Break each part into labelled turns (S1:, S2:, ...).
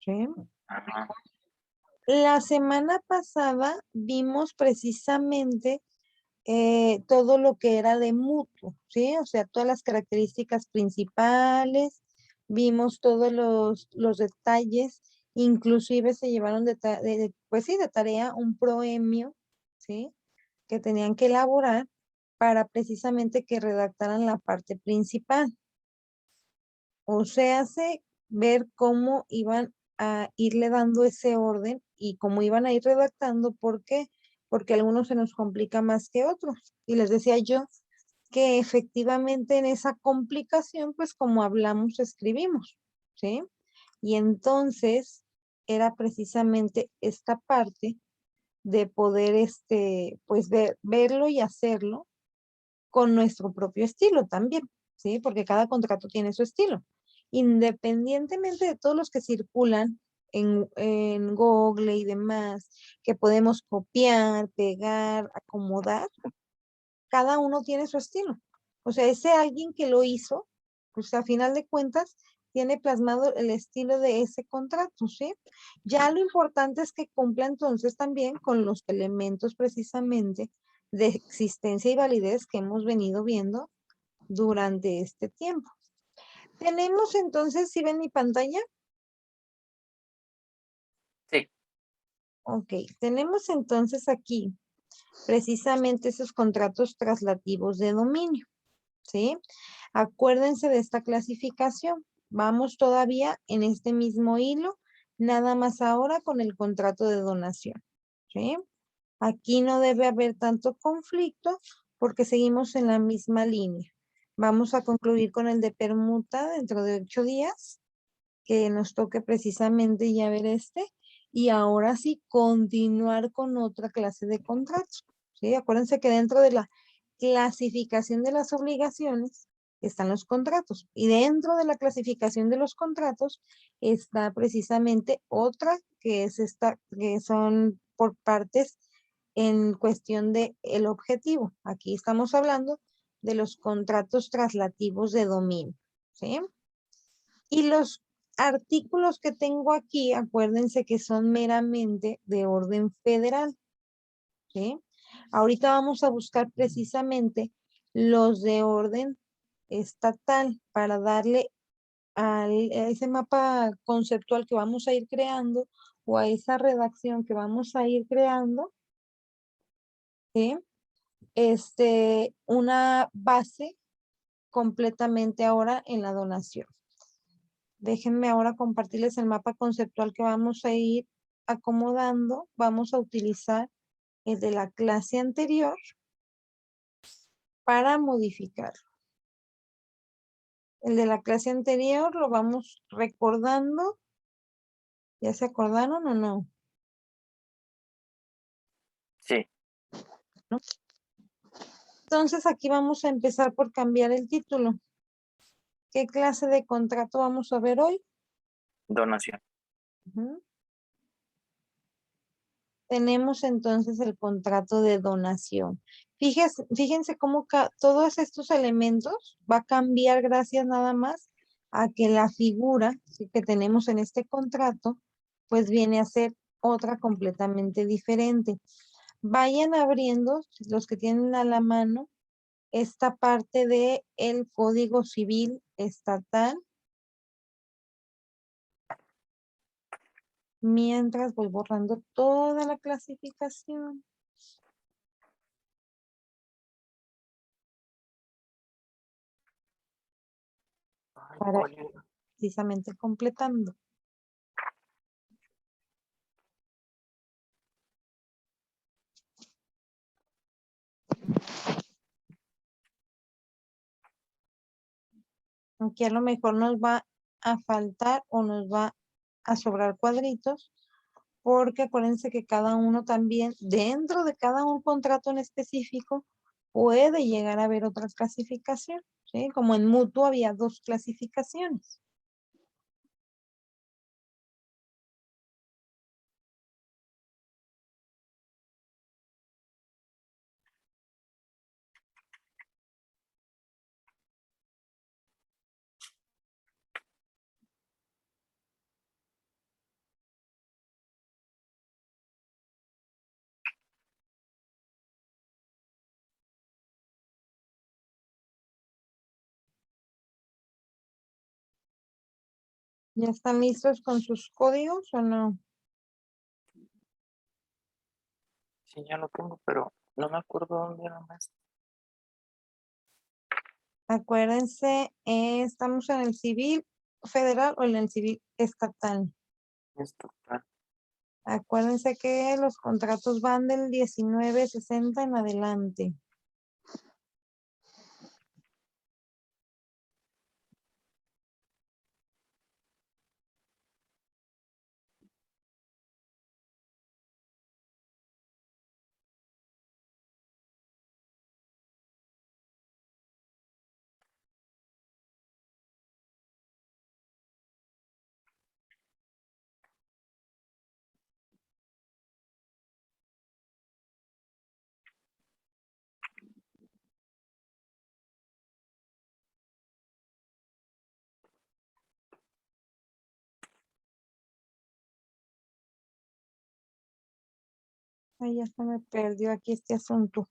S1: ¿sí?
S2: Ajá.
S1: La semana pasada vimos precisamente todo lo que era de mutuo, ¿sí? O sea, todas las características principales, vimos todos los detalles, inclusive se llevaron pues sí, de tarea un proemio, ¿sí? Que tenían que elaborar para precisamente que redactaran la parte principal. O sea, hace ver cómo iban a irle dando ese orden y cómo iban a ir redactando. ¿Por qué? Porque a algunos se nos complica más que otros. Y les decía yo que efectivamente en esa complicación, pues como hablamos, escribimos, ¿sí? Y entonces era precisamente esta parte de poder, pues verlo y hacerlo con nuestro propio estilo también, ¿sí? Porque cada contrato tiene su estilo. Independientemente de todos los que circulan en Google y demás, que podemos copiar, pegar, acomodar, cada uno tiene su estilo. O sea, ese alguien que lo hizo, pues a final de cuentas, tiene plasmado el estilo de ese contrato, ¿sí? Ya lo importante es que cumpla entonces también con los elementos precisamente de existencia y validez que hemos venido viendo durante este tiempo. Tenemos entonces, ¿si ven mi pantalla?
S2: Sí.
S1: Ok, tenemos entonces aquí precisamente esos contratos traslativos de dominio, ¿sí? Acuérdense de esta clasificación. Vamos todavía en este mismo hilo, nada más ahora con el contrato de donación, ¿sí? Aquí no debe haber tanto conflicto porque seguimos en la misma línea. Vamos a concluir con el de permuta dentro de 8 días, que nos toque precisamente ya ver y ahora sí continuar con otra clase de contratos, ¿sí? Acuérdense que dentro de la clasificación de las obligaciones están los contratos y dentro de la clasificación de los contratos está precisamente otra que es esta, que son por partes en cuestión de el objetivo. Aquí estamos hablando de los contratos traslativos de dominio, ¿sí? Y los artículos que tengo aquí, acuérdense que son meramente de orden federal, ¿sí? Ahorita vamos a buscar precisamente los de orden estatal para darle a ese mapa conceptual que vamos a ir creando o a esa redacción que vamos a ir creando, ¿sí? Una base completamente ahora en la donación. Déjenme ahora compartirles el mapa conceptual que vamos a ir acomodando. Vamos a utilizar el de la clase anterior para modificar. El de la clase anterior lo vamos recordando. ¿Ya se acordaron o no?
S2: Sí.
S1: ¿No? Entonces aquí vamos a empezar por cambiar el título. ¿Qué clase de contrato vamos a ver hoy?
S2: Donación.
S1: Tenemos entonces el contrato de donación. Fíjense cómo todos estos elementos va a cambiar gracias nada más a que la figura que tenemos en este contrato, pues viene a ser otra completamente diferente. Vayan abriendo, los que tienen a la mano, esta parte de el Código Civil Estatal. Mientras voy borrando toda la clasificación. Para ir precisamente completando. Aquí a lo mejor nos va a faltar o nos va a sobrar cuadritos, porque acuérdense que cada uno también, dentro de cada un contrato en específico, puede llegar a haber otra clasificación, ¿sí? Como en mutuo había 2 clasificaciones. ¿Ya están listos con sus códigos o no?
S2: Sí, ya lo tengo, pero no me acuerdo dónde era más.
S1: Acuérdense, estamos en el civil federal o en el civil estatal.
S2: Esto está.
S1: Acuérdense que los contratos van del 1960 en adelante. Ay, ya se me perdió aquí este asunto.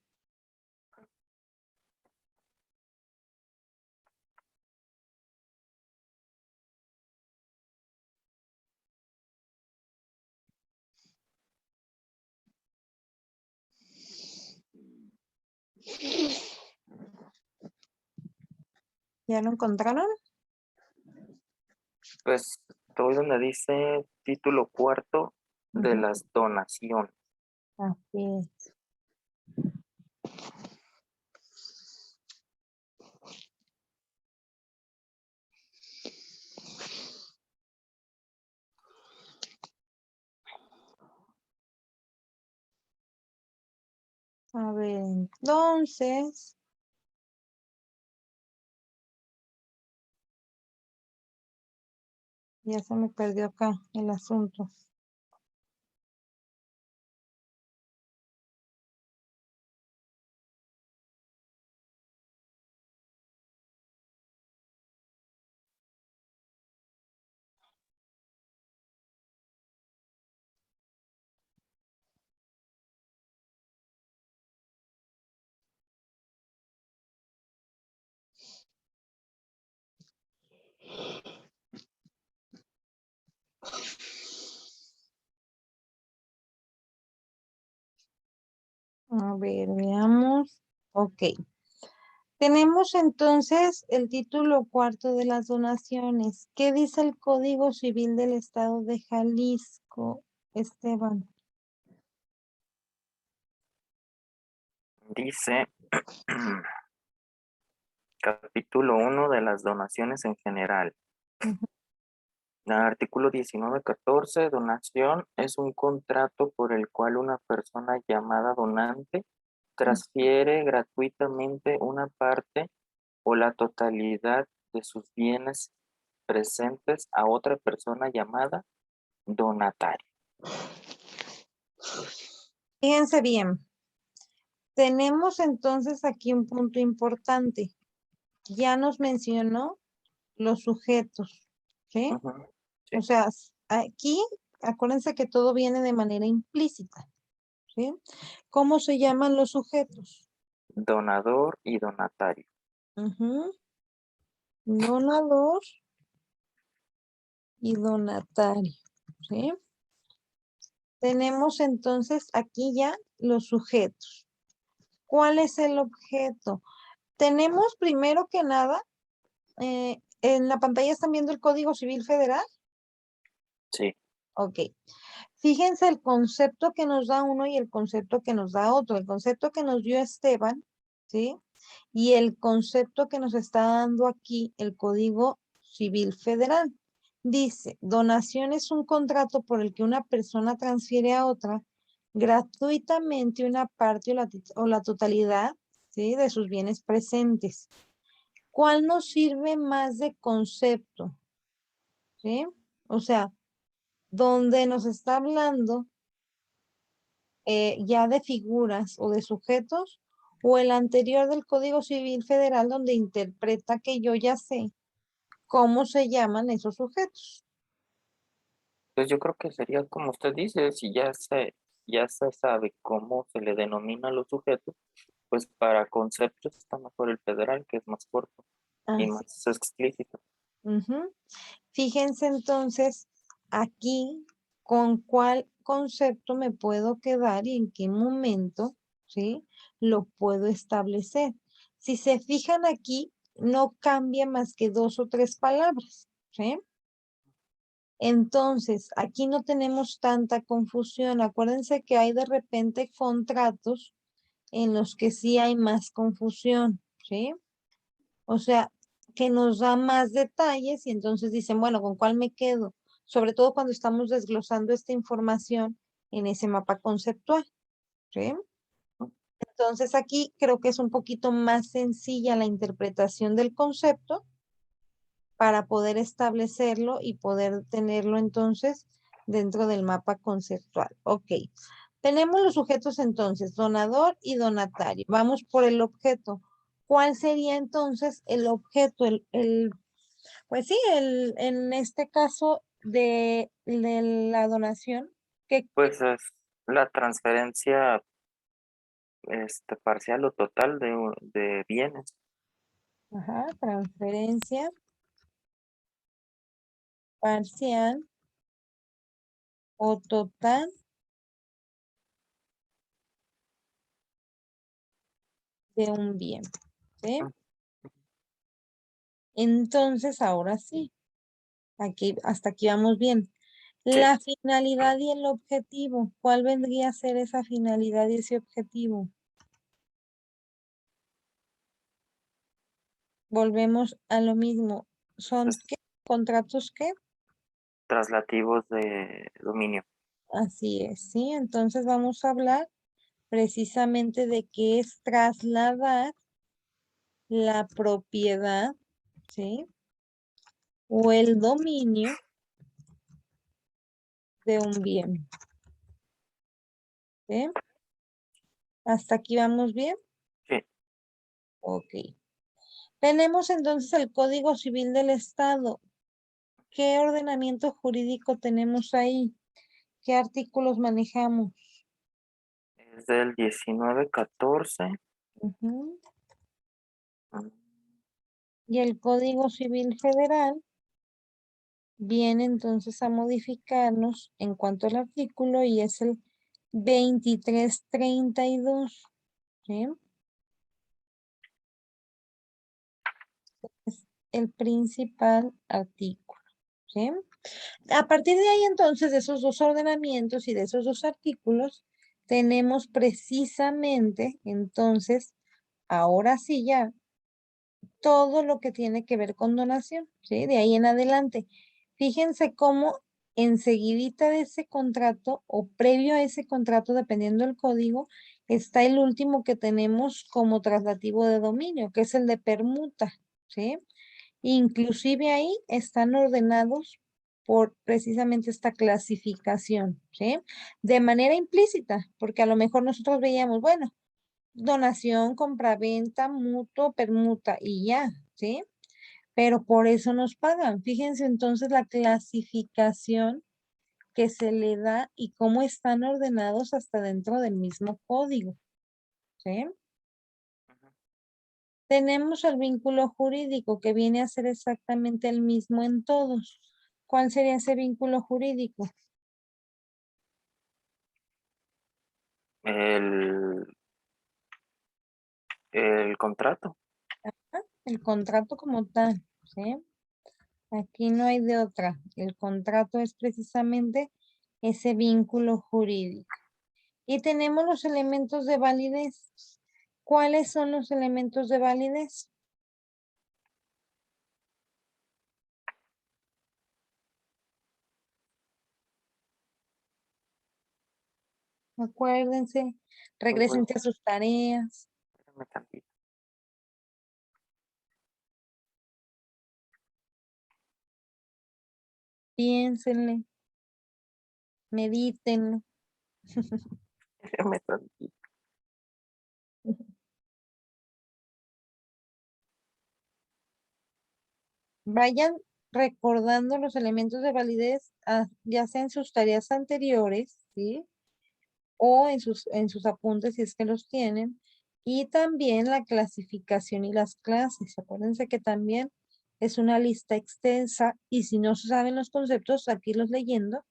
S1: ¿Ya lo encontraron?
S2: Pues estoy donde dice título cuarto de
S1: Ujú.
S2: las donaciones.
S1: Así es. A ver, entonces, ya se me perdió acá el asunto. A ver, veamos. Ok. Tenemos entonces el título cuarto de las donaciones. ¿Qué dice el Código Civil del Estado de Jalisco, Esteban?
S2: Dice capítulo 1 de las donaciones en general.
S1: Ujú.
S2: Artículo 19.14. Donación es un contrato por el cual una persona llamada donante transfiere gratuitamente una parte o la totalidad de sus bienes presentes a otra persona llamada donatario.
S1: Fíjense bien, tenemos entonces aquí un punto importante. Ya nos mencionó los sujetos, ¿sí?
S2: Ujú,
S1: O
S2: sí.
S1: sea, aquí acuérdense que todo viene de manera implícita, ¿sí? ¿Cómo se llaman los sujetos?
S2: Donador y donatario.
S1: Ujú. Donador y donatario, ¿sí? Tenemos entonces aquí ya los sujetos. ¿Cuál es el objeto? Tenemos primero que nada, en la pantalla están viendo el Código Civil Federal.
S2: Sí.
S1: Ok. Fíjense el concepto que nos da uno y el concepto que nos da otro. El concepto que nos dio Esteban, ¿sí? Y el concepto que nos está dando aquí el Código Civil Federal. Dice, donación es un contrato por el que una persona transfiere a otra gratuitamente una parte o la totalidad, ¿sí? De sus bienes presentes. ¿Cuál nos sirve más de concepto? ¿Sí? O sea, donde nos está hablando ya de figuras o de sujetos, o el anterior del Código Civil Federal donde interpreta que yo ya sé cómo se llaman esos sujetos.
S2: Pues yo creo que sería como usted dice, si ya se sabe cómo se le denomina a los sujetos, pues para conceptos está mejor el federal, que es más corto y
S1: Así,
S2: más explícito.
S1: Ujú. Fíjense entonces aquí con cuál concepto me puedo quedar y en qué momento, ¿sí? Lo puedo establecer. Si se fijan aquí, no cambia más que 2 o 3 palabras, ¿sí? Entonces, aquí no tenemos tanta confusión. Acuérdense que hay de repente contratos en los que sí hay más confusión, ¿sí? O sea, que nos da más detalles y entonces dicen, bueno, ¿con cuál me quedo? Sobre todo cuando estamos desglosando esta información en ese mapa conceptual, ¿sí? Entonces aquí creo que es un poquito más sencilla la interpretación del concepto para poder establecerlo y poder tenerlo entonces dentro del mapa conceptual. Ok. Tenemos los sujetos entonces, donador y donatario. Vamos por el objeto. ¿Cuál sería entonces el objeto? Pues sí, en este caso de la donación, que,
S2: Pues es la transferencia parcial o total de bienes.
S1: ajá, transferencia parcial o total de un bien, ¿sí?
S2: Mm,
S1: Entonces, ahora sí, aquí, hasta aquí vamos bien.
S2: Sí,
S1: La finalidad y el objetivo, ¿cuál vendría a ser esa finalidad y ese objetivo? Volvemos a lo mismo. ¿Son
S2: es
S1: qué? ¿Contratos qué?
S2: traslativos de dominio.
S1: Así es, ¿sí? Entonces vamos a hablar precisamente de qué es trasladar la propiedad, ¿sí? O el dominio de un bien, ¿sí? ¿Hasta aquí vamos bien?
S2: Sí,
S1: Ok. Tenemos entonces el Código Civil del Estado. ¿Qué ordenamiento jurídico tenemos ahí? ¿Qué artículos manejamos?
S2: es del 1914.
S1: Ujú.
S2: mm,
S1: Y el Código Civil Federal viene entonces a modificarnos en cuanto al artículo y es el 2332, ¿sí? Es el principal artículo, ¿sí? A partir de ahí entonces, de esos 2 ordenamientos y de esos 2 artículos, tenemos precisamente entonces, ahora sí ya, todo lo que tiene que ver con donación, ¿sí? De ahí en adelante. Fíjense cómo enseguidita de ese contrato o previo a ese contrato, dependiendo del código, está el último que tenemos como traslativo de dominio, que es el de permuta, ¿sí? Inclusive ahí están ordenados por precisamente esta clasificación, ¿sí? De manera implícita, porque a lo mejor nosotros veíamos, bueno, donación, compraventa, mutuo, permuta y ya, ¿sí? Pero por eso nos pagan. Fíjense entonces la clasificación que se le da y cómo están ordenados hasta dentro del mismo código, ¿sí? Tenemos el vínculo jurídico que viene a ser exactamente el mismo en todos. ¿Cuál sería ese vínculo jurídico?
S2: El, el contrato.
S1: Ah, el contrato como tal, ¿sí? Aquí no hay de otra. El contrato es precisamente ese vínculo jurídico. Y tenemos los elementos de validez. ¿Cuáles son los elementos de validez? Acuérdense,
S2: Muy bueno,
S1: regresen a sus tareas,
S2: espérame tantito.
S1: piénsenle, mediten.
S2: Espérame tantito.
S1: Vayan recordando los elementos de validez, ya sea en sus tareas anteriores, ¿sí? O en sus apuntes si es que los tienen. Y también la clasificación y las clases. Acuérdense que también Es una lista extensa y si no se saben los conceptos, aquí los leyendo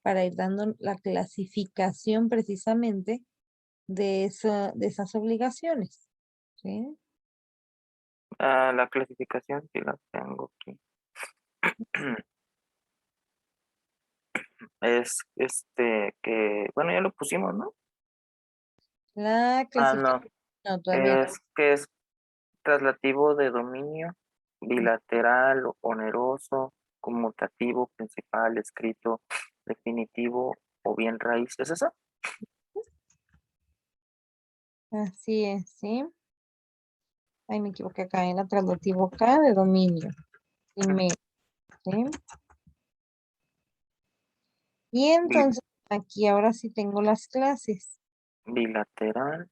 S1: para ir dando la clasificación precisamente de esas obligaciones. ¿Sí?
S2: La clasificación sí la tengo aquí. Es que, bueno, ya lo pusimos, ¿no?
S1: La
S2: Ah,
S1: clasificación,
S2: no,
S1: no, todavía no.
S2: es que es traslativo de dominio, bilateral, oneroso, conmutativo, principal, escrito, definitivo o bien raíz. ¿Es eso?
S1: Así es, ¿sí? Ay, me equivoqué acá en la traslativo K de dominio. Primero, ¿sí? Y
S2: Bi-
S1: entonces, aquí ahora sí tengo las clases,
S2: Bilateral,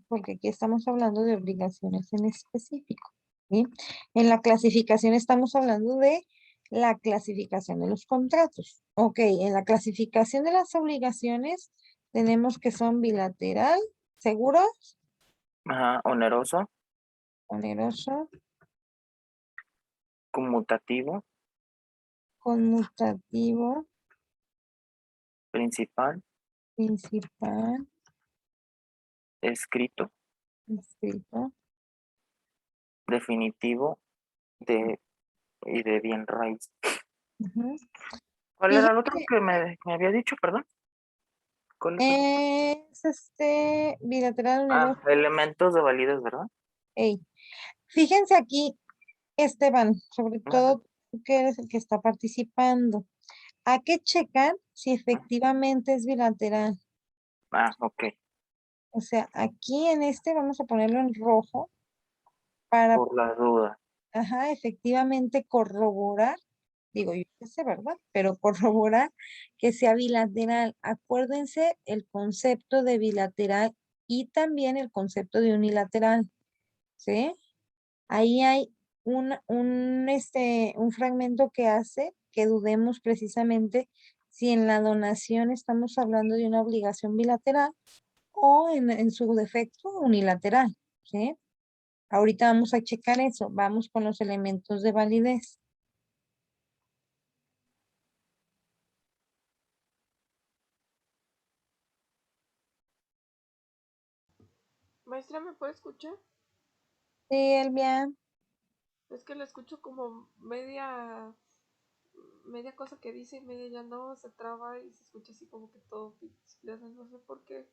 S1: porque aquí estamos hablando de obligaciones en específico, ¿sí? En la clasificación estamos hablando de la clasificación de los contratos. Ok, en la clasificación de las obligaciones tenemos que son bilateral, seguros,
S2: ajá, oneroso,
S1: oneroso,
S2: conmutativo,
S1: conmutativo,
S2: principal,
S1: principal,
S2: escrito,
S1: escrito.
S2: definitivo de, y de bien raíz.
S1: Ujú.
S2: ¿Cuál era el otro
S1: Fíjense,
S2: que me había dicho, perdón? ¿Cuál es el otro?
S1: es bilateral,
S2: Ah,
S1: oneroso.
S2: elementos de validez, ¿verdad?
S1: Ey, fíjense aquí, Esteban, sobre
S2: Ajá.
S1: todo tú que eres el que está participando. Hay que checar si efectivamente es bilateral.
S2: Ah, ok,
S1: O sea, aquí en este vamos a ponerlo en rojo para,
S2: por la duda.
S1: ajá, efectivamente corroborar, digo yo qué sé, ¿verdad? Pero corroborar que sea bilateral. Acuérdense el concepto de bilateral y también el concepto de unilateral, ¿sí? Ahí hay un fragmento que hace que dudemos precisamente si en la donación estamos hablando de una obligación bilateral o en su defecto unilateral, ¿sí? Ahorita vamos a checar eso, vamos con los elementos de validez.
S3: Maestra, ¿me puede escuchar?
S1: Sí, Elvia,
S3: Es que le escucho como media cosa que dice y media ya no, se traba y se escucha así como que todo pixeleado, no sé por qué.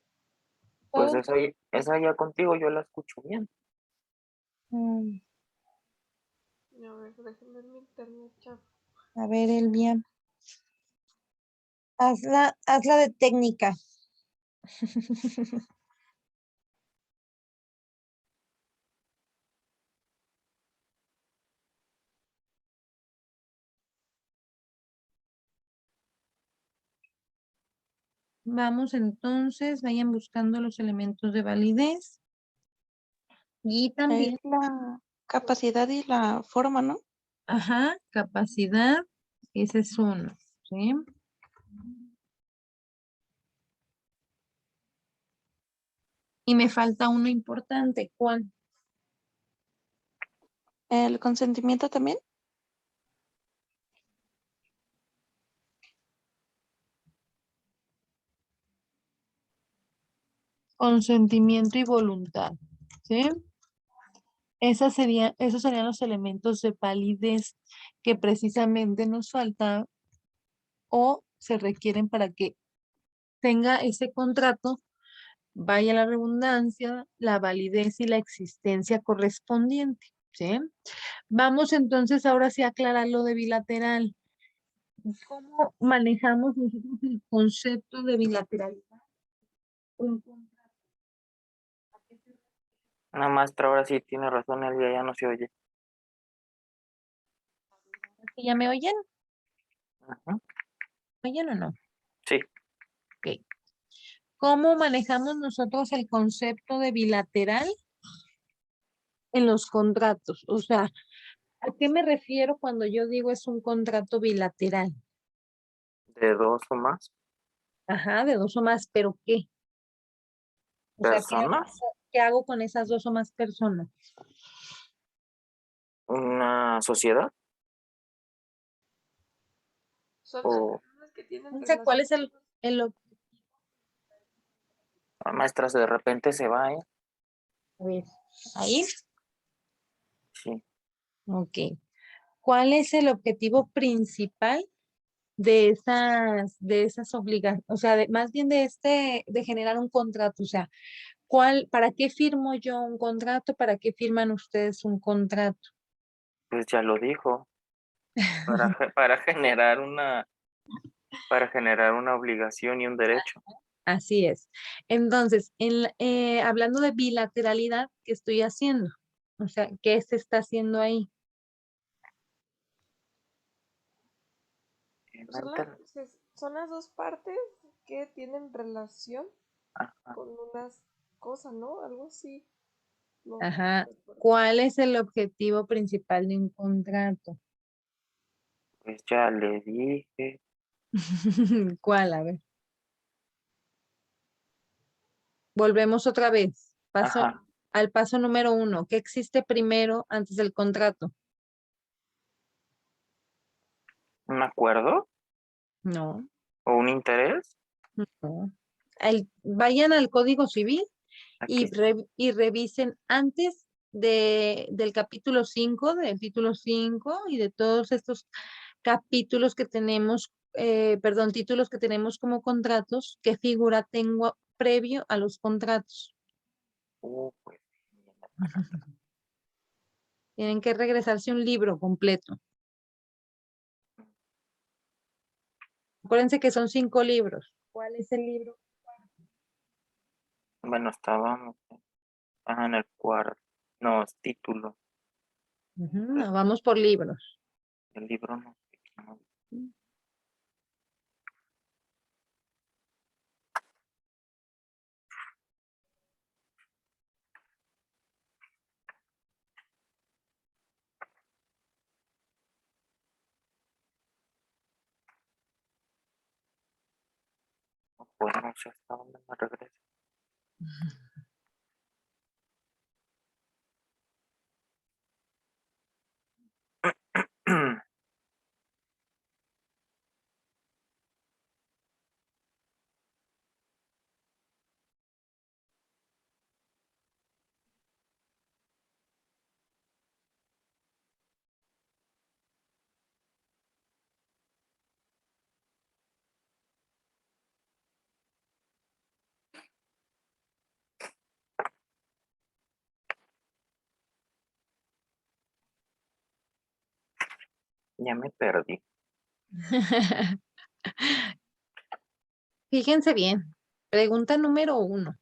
S2: Pues
S1: todo,
S2: esa ya contigo yo la escucho bien.
S1: mm,
S3: A ver, déjenme ver mi internet, chavo.
S1: a ver, Elvia, hazla de técnica. Vamos entonces, vayan buscando los elementos de validez y también,
S4: Es la capacidad y la forma, ¿no?
S1: ajá, capacidad, ese es uno, ¿sí? Y me falta uno importante, ¿cuál?
S4: El consentimiento también.
S1: Consentimiento y voluntad, ¿sí? Esos serían los elementos de validez que precisamente nos faltan o se requieren para que tenga ese contrato, vaya la redundancia, la validez y la existencia correspondiente, ¿sí? Vamos entonces ahora sí a aclarar lo de bilateral. ¿Cómo manejamos nosotros el concepto de bilateralidad? Un contrato.
S2: Una maestra ahora sí tiene razón, el día ya no se oye.
S1: ¿Ya me oyen?
S2: Ajá.
S1: ¿Me oyen o no?
S2: Sí,
S1: Ok. ¿Cómo manejamos nosotros el concepto de bilateral en los contratos? O sea, ¿a qué me refiero cuando yo digo es un contrato bilateral?
S2: de dos o más
S1: Ajá, de dos o más, pero ¿qué? O sea, ¿qué?
S2: personas.
S1: ¿qué hago con esas dos o más personas?
S2: Una sociedad
S3: Son las
S2: o
S3: personas que tienen
S1: O sea, ¿cuál es
S3: relación.
S1: el
S2: maestras de repente se va, ¿eh?
S1: a ver, ahí?
S2: Sí.
S1: Ok. ¿Cuál es el objetivo principal de esas obligaciones? O sea, más bien de generar un contrato. O sea, ¿para qué firmo yo un contrato? ¿Para qué firman ustedes un contrato?
S2: Pues ya lo dijo, para generar una obligación y un derecho.
S1: Así es. Entonces, hablando de bilateralidad, ¿qué estoy haciendo? O sea, ¿qué se está haciendo ahí?
S3: Son son las dos partes que tienen relación
S2: Ajá,
S3: con unas cosas, ¿no? Algo así. No
S1: Ajá.
S3: recuerdo.
S1: ¿Cuál es el objetivo principal de un contrato?
S2: pues ya le dije.
S1: ¿Cuál? A ver. Volvemos otra vez.
S2: Ajá,
S1: Al paso número 1. ¿Qué existe primero antes del contrato?
S2: ¿un acuerdo
S1: No,
S2: o un interés?
S1: no. Vayan al Código Civil
S2: Aquí
S1: y,
S2: está.
S1: y revisen antes del capítulo 5, del título 5 y de todos estos capítulos que tenemos, perdón, títulos que tenemos como contratos, ¿qué figura tengo previo a los contratos?
S2: Pues,
S1: Tienen que regresarse un libro completo. Acuérdense que son 5 libros. ¿Cuál es el libro?
S2: bueno, estábamos en el cuarto. No, es título.
S1: Ujú, no, vamos por libros.
S2: El libro no sé qué no. Pues no sé hasta dónde me regresa. Ya me perdí.
S1: Fíjense bien. Pregunta número 1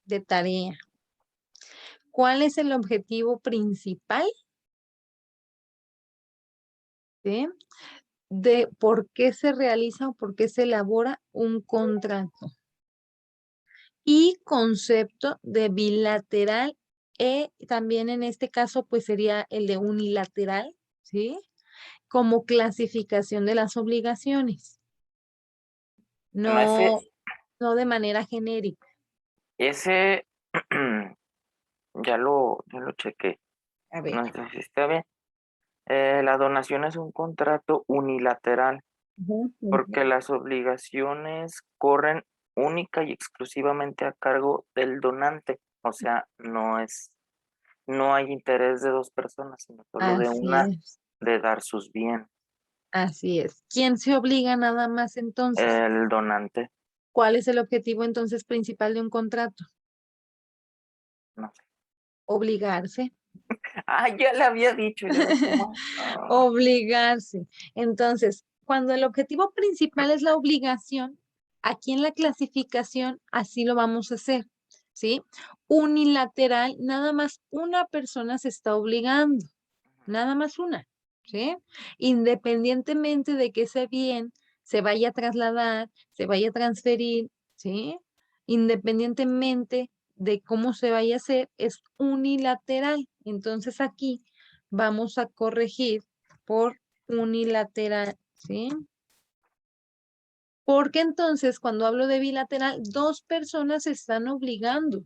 S1: de tarea. ¿Cuál es el objetivo principal? ¿Sí? De por qué se realiza o por qué se elabora un contrato. Y concepto de bilateral también en este caso pues sería el de unilateral, ¿sí? Como clasificación de las obligaciones,
S2: No,
S1: no, no de manera genérica.
S2: ese ya lo chequé.
S1: A ver.
S2: No sé si está bien. La donación es un contrato unilateral
S1: Ujú,
S2: porque
S1: ujú.
S2: las obligaciones corren única y exclusivamente a cargo del donante. O sea, no hay interés de dos personas, sino solo de
S1: Así
S2: una
S1: es,
S2: de dar sus bienes.
S1: así es. ¿Quién se obliga nada más entonces?
S2: El donante,
S1: ¿Cuál es el objetivo entonces principal de un contrato?
S2: no sé.
S1: Obligarse.
S2: Ah, ya le había dicho, ya ves cómo.
S1: Obligarse. Entonces, cuando el objetivo principal es la obligación, aquí en la clasificación así lo vamos a hacer, ¿sí? Unilateral, nada más una persona se está obligando, nada más una, ¿sí? Independientemente de que ese bien se vaya a trasladar, se vaya a transferir, ¿sí? Independientemente de cómo se vaya a hacer, es unilateral. Entonces aquí vamos a corregir por unilateral, ¿sí? Porque entonces cuando hablo de bilateral, dos personas se están obligando.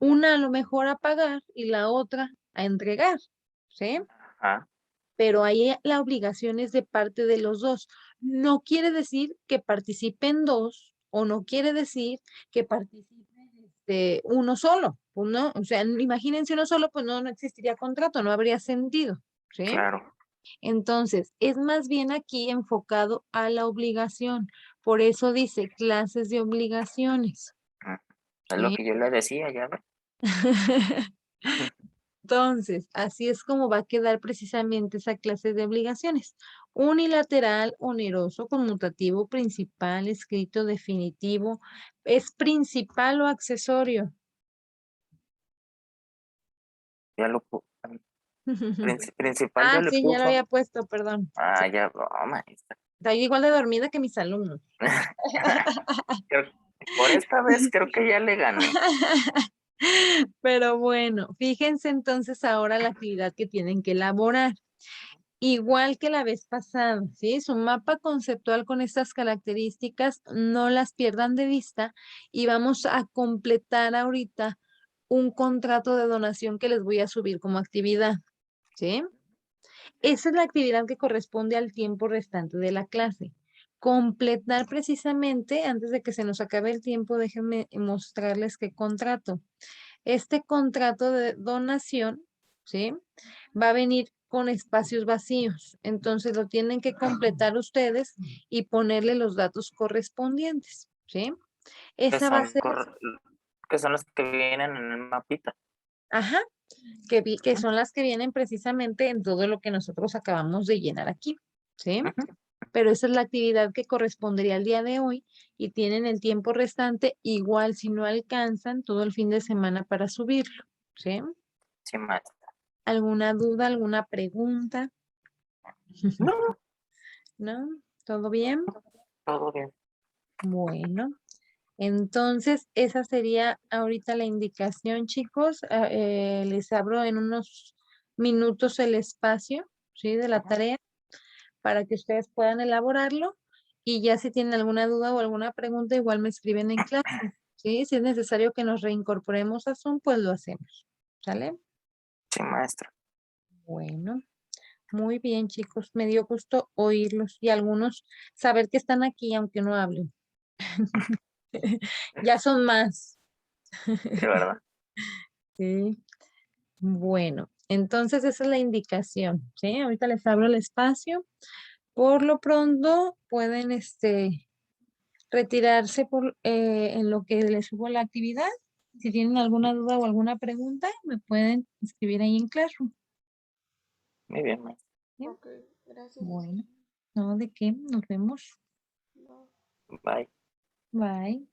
S1: Una a lo mejor a pagar y la otra a entregar, ¿sí?
S2: Ajá.
S1: Pero ahí la obligación es de parte de los dos. No quiere decir que participen dos o no quiere decir que participe uno solo. Pues no, o sea, imagínense uno solo, pues no existiría contrato, no habría sentido, ¿sí?
S2: Claro.
S1: Entonces, es más bien aquí enfocado a la obligación. Por eso dice clases de obligaciones.
S2: Es lo
S1: ¿Sí?
S2: que yo le decía, ya ve.
S1: Entonces, así es como va a quedar precisamente esa clase de obligaciones. Unilateral, oneroso, conmutativo, principal, escrito, definitivo. ¿Es principal o accesorio?
S2: Ya lo principal
S1: Ah,
S2: ya le
S1: sí, ya lo
S2: puso.
S1: había puesto, perdón.
S2: Ah, ya, oh, maestra.
S1: Está igual de dormida que mis alumnos.
S2: Creo- por esta vez creo que ya le gané.
S1: Pero bueno, fíjense entonces ahora la actividad que tienen que elaborar. Igual que la vez pasada, ¿sí? Su mapa conceptual con estas características, no las pierdan de vista y vamos a completar ahorita un contrato de donación que les voy a subir como actividad, ¿sí? Esa es la actividad que corresponde al tiempo restante de la clase. Completar precisamente, antes de que se nos acabe el tiempo, déjenme mostrarles qué contrato. Este contrato de donación, ¿sí? Va a venir con espacios vacíos. Entonces lo tienen que completar ustedes y ponerle los datos correspondientes, ¿sí?
S2: Que
S1: Esa va a
S2: son,
S1: ser,
S2: que son los que vienen en el mapita.
S1: ajá, que son las que vienen precisamente en todo lo que nosotros acabamos de llenar aquí, ¿sí?
S2: Ujú.
S1: Pero esa es la actividad que correspondería al día de hoy y tienen el tiempo restante, igual si no alcanzan todo el fin de semana para subirlo, ¿sí?
S2: Sí, maestra.
S1: ¿Alguna duda, alguna pregunta?
S2: No,
S1: ¿No? ¿Todo bien?
S2: todo bien.
S1: Bueno, entonces esa sería ahorita la indicación, chicos. Les abro en unos minutos el espacio, ¿sí? De la tarea para que ustedes puedan elaborarlo y ya si tienen alguna duda o alguna pregunta, igual me escriben en clase, ¿sí? Si es necesario que nos reincorporemos a Zoom, pues lo hacemos, ¿sale?
S2: Sí, maestra.
S1: Bueno, muy bien, chicos. Me dio gusto oírlos y algunos saber que están aquí aunque no hablen. Ya son más.
S2: Sí, ¿verdad?
S1: Sí. Bueno, entonces esa es la indicación, ¿sí? Ahorita les abro el espacio. Por lo pronto pueden retirarse en lo que les subo la actividad. Si tienen alguna duda o alguna pregunta, me pueden escribir ahí en Classroom.
S2: Muy bien, maestra.
S1: ¿Sí?
S3: Ok, gracias.
S1: Bueno, no, ¿de qué? Nos vemos.
S3: No.
S2: Bye.
S1: Bye.